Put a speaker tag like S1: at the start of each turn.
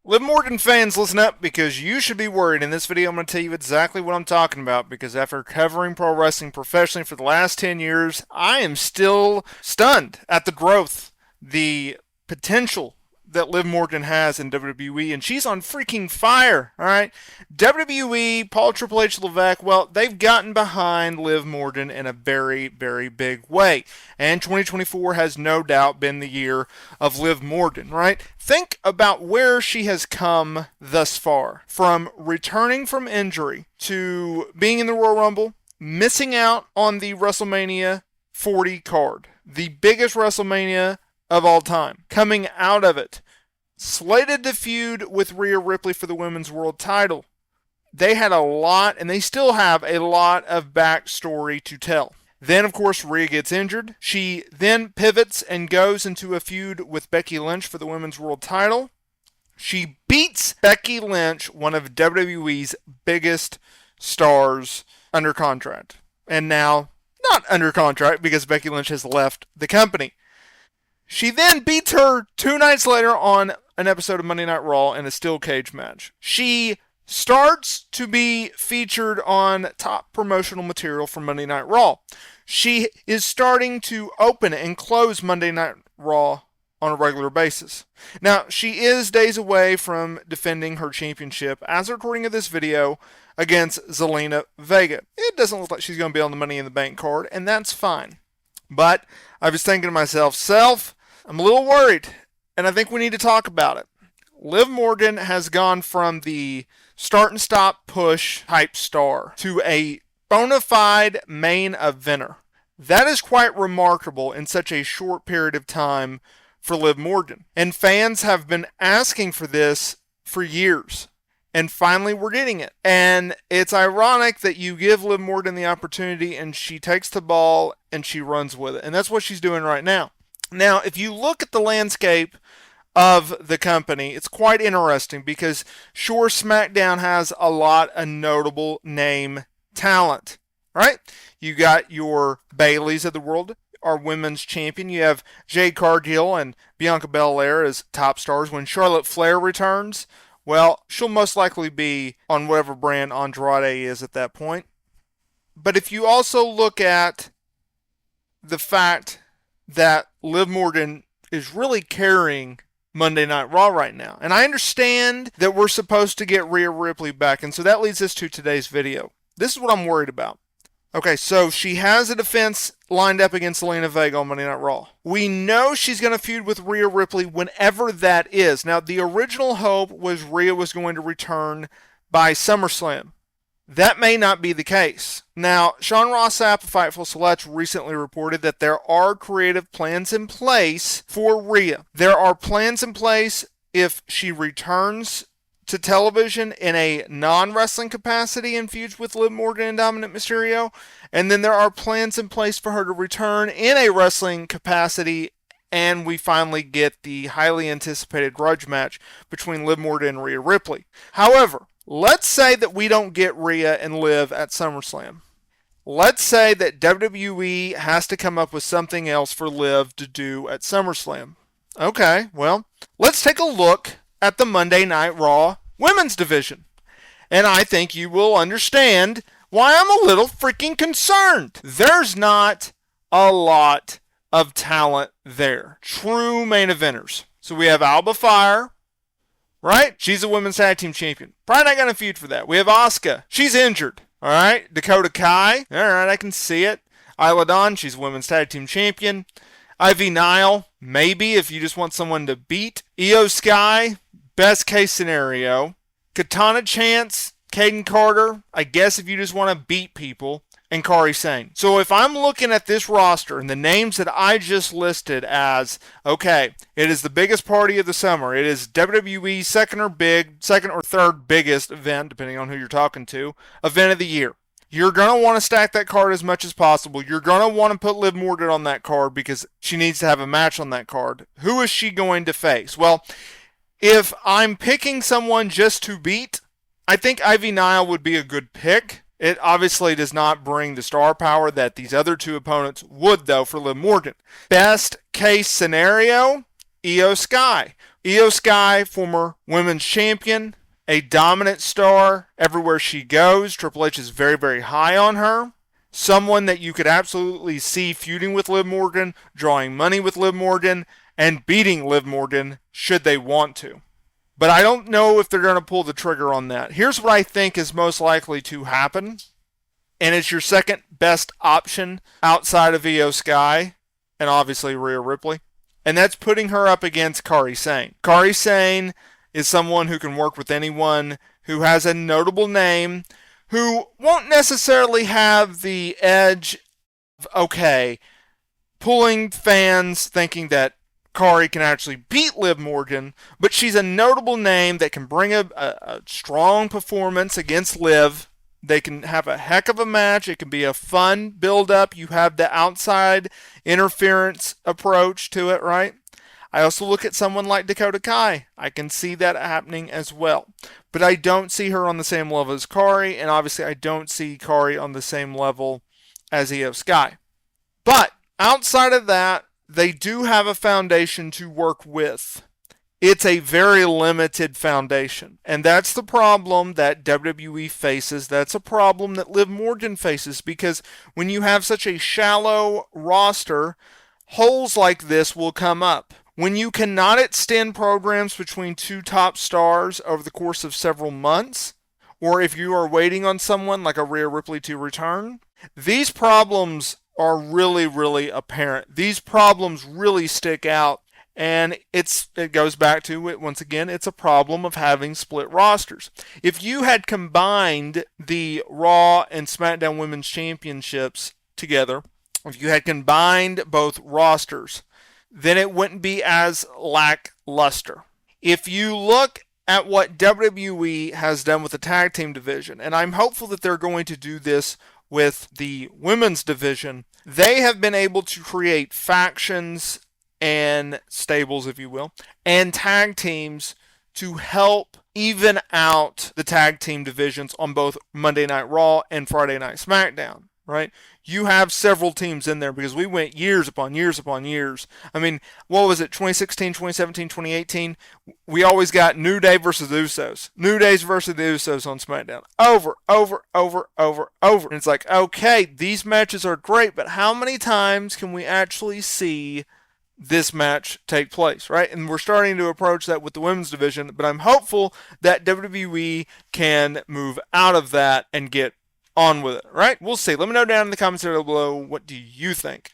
S1: Liv Morgan fans, listen up because you should be worried. In this video, I'm going to tell you exactly what I'm talking about because after covering pro wrestling professionally for the last 10 years, I am still stunned at the growth, the potential that Liv Morgan has in WWE, and she's on freaking fire, all right? WWE, Paul Triple H, Levesque, well, they've gotten behind Liv Morgan in a very, very big way. And 2024 has no doubt been the year of Liv Morgan, right? Think about where she has come thus far. From returning from injury to being in the Royal Rumble, missing out on the WrestleMania 40 card, the biggest WrestleMania of all time, coming out of it, slated to feud with Rhea Ripley for the Women's World title. They had a lot, and they still have a lot of backstory to tell. Then, of course, Rhea gets injured. She then pivots and goes into a feud with Becky Lynch for the Women's World title. She beats Becky Lynch, one of WWE's biggest stars, under contract. And now, not under contract because Becky Lynch has left the company. She then beats her 2 nights later on an episode of Monday Night Raw in a steel cage match. She starts to be featured on top promotional material for Monday Night Raw. She is starting to open and close Monday Night Raw on a regular basis. Now, she is days away from defending her championship as a recording of this video against Zelina Vega. It doesn't look like she's going to be on the Money in the Bank card, and that's fine. But I was thinking to myself, I'm a little worried, and I think we need to talk about it. Liv Morgan has gone from the start and stop push type star to a bona fide main eventer. That is quite remarkable in such a short period of time for Liv Morgan. And fans have been asking for this for years. And finally we're getting it. And it's ironic that you give Liv Morgan the opportunity and she takes the ball and she runs with it. And that's what she's doing right now. Now, if you look at the landscape of the company, it's quite interesting because sure, SmackDown has a lot of notable name talent, right? You got your Baileys of the world, our women's champion. You have Jade Cargill and Bianca Belair as top stars. When Charlotte Flair returns, well, she'll most likely be on whatever brand Andrade is at that point. But if you also look at the fact that Liv Morgan is really carrying Monday Night Raw right now. And I understand that we're supposed to get Rhea Ripley back, and so that leads us to today's video. This is what I'm worried about. Okay, so she has a defense lined up against Zelina Vega on Monday Night Raw. We know she's going to feud with Rhea Ripley whenever that is. Now, the original hope was Rhea was going to return by SummerSlam. That may not be the case. Now, Sean Ross Sapp of Fightful Select recently reported that there are creative plans in place for Rhea. There are plans in place if she returns to television in a non-wrestling capacity and feuds with Liv Morgan and Dominic Mysterio. And then there are plans in place for her to return in a wrestling capacity, and we finally get the highly anticipated grudge match between Liv Morgan and Rhea Ripley. However, let's say that we don't get Rhea and Liv at SummerSlam. Let's say that WWE has to come up with something else for Liv to do at SummerSlam. Okay, well, let's take a look at the Monday Night Raw women's division. And I think you will understand why I'm a little freaking concerned. There's not a lot of talent there. True main eventers. So we have Alba Fire, right? She's a women's tag team champion. Probably not going to feud for that. We have Asuka. She's injured. All right. Dakota Kai. All right, I can see it. Isla Dawn. She's a women's tag team champion. Ivy Nile. Maybe if you just want someone to beat. Io Sky. Best case scenario. Katana Chance. Caden Carter. I guess if you just want to beat people. And Kairi Sane. So if I'm looking at this roster and the names that I just listed as, okay, it is the biggest party of the summer. It is WWE's second or third biggest event, depending on who you're talking to, event of the year. You're going to want to stack that card as much as possible. You're going to want to put Liv Morgan on that card because she needs to have a match on that card. Who is she going to face? Well, if I'm picking someone just to beat, I think Ivy Nile would be a good pick. It obviously does not bring the star power that these other two opponents would, though, for Liv Morgan. Best case scenario, Io Sky. Io Sky, former women's champion, a dominant star everywhere she goes. Triple H is very, very high on her. Someone that you could absolutely see feuding with Liv Morgan, drawing money with Liv Morgan, and beating Liv Morgan should they want to. But I don't know if they're going to pull the trigger on that. Here's what I think is most likely to happen, and it's your second best option outside of Io Sky and obviously Rhea Ripley, and that's putting her up against Kairi Sane. Kairi Sane is someone who can work with anyone, who has a notable name, who won't necessarily have the edge of, okay, pulling fans thinking that Kairi can actually beat Liv Morgan, but she's a notable name that can bring a strong performance against Liv. They can have a heck of a match. It can be a fun build-up. You have the outside interference approach to it, right? I also look at someone like Dakota Kai. I can see that happening as well. But I don't see her on the same level as Kairi, and obviously I don't see Kairi on the same level as Io Sky. But outside of that, they do have a foundation to work with. It's a very limited foundation. And that's the problem that WWE faces. That's a problem that Liv Morgan faces, because when you have such a shallow roster, holes like this will come up. When you cannot extend programs between two top stars over the course of several months, or if you are waiting on someone like a Rhea Ripley to return, these problems are really, really apparent. These problems really stick out, and it goes back to it once again. It's a problem of having split rosters. If you had combined the Raw and SmackDown Women's Championships together, if you had combined both rosters, then it wouldn't be as lackluster. If you look at what WWE has done with the tag team division, and I'm hopeful that they're going to do this with the women's division, they have been able to create factions and stables, if you will, and tag teams to help even out the tag team divisions on both Monday Night Raw and Friday Night SmackDown, right? You have several teams in there because we went years upon years upon years. I mean, what was it, 2016, 2017, 2018? We always got New Day versus the Usos. New Days versus the Usos on SmackDown. Over. And it's like, okay, these matches are great, but how many times can we actually see this match take place, right? And we're starting to approach that with the women's division, but I'm hopeful that WWE can move out of that and get on with it, right? We'll see. Let me know down in the comments area below, what do you think?